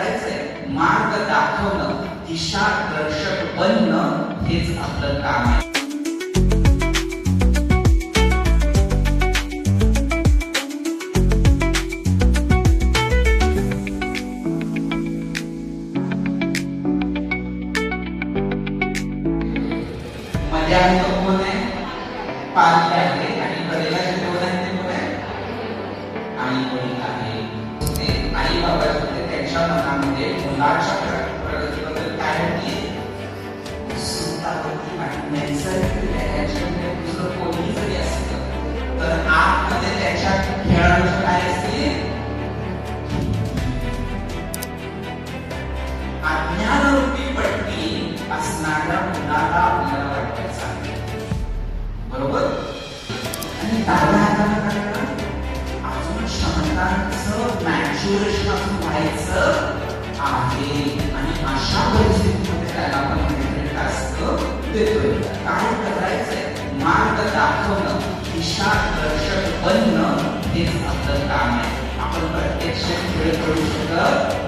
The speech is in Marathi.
करायचंय मार्ग दाखवणं, दिशा दर्शक बनणं हेच आपलं काम आहे. माझ्या कोण आहे? पालक आहे आणि कलेला कोण आहे ते कोण आहे? आई वडील आहे. ते आई बाबा होते त्यांच्या मनामध्ये मुलाच्या प्रगतीबद्दल काय होती? सुतावरती आणि नैसर्गिक त्याच्यामध्ये दुसरं कोणी जरी असलं तर आतमध्ये त्याच्या खेळाचं काय असते? अज्ञानरूपी पट्टी असणाऱ्या मुलाला आपल्याला वाटायचं आहे. बरोबर? आणि डाव्या हाताला काय करा? अजून क्षमतांचं मॅच्युरेशन अजून व्हायचं आहे आणि अशा परिस्थितीमध्ये त्याला आपण मेंटल टास्क देतोय. काय करायचंय? मार्ग दाखवणं, दिशा दर्शक बनणं हेच आपलं काम आहे. आपण प्रत्यक्ष खेळ करू शकत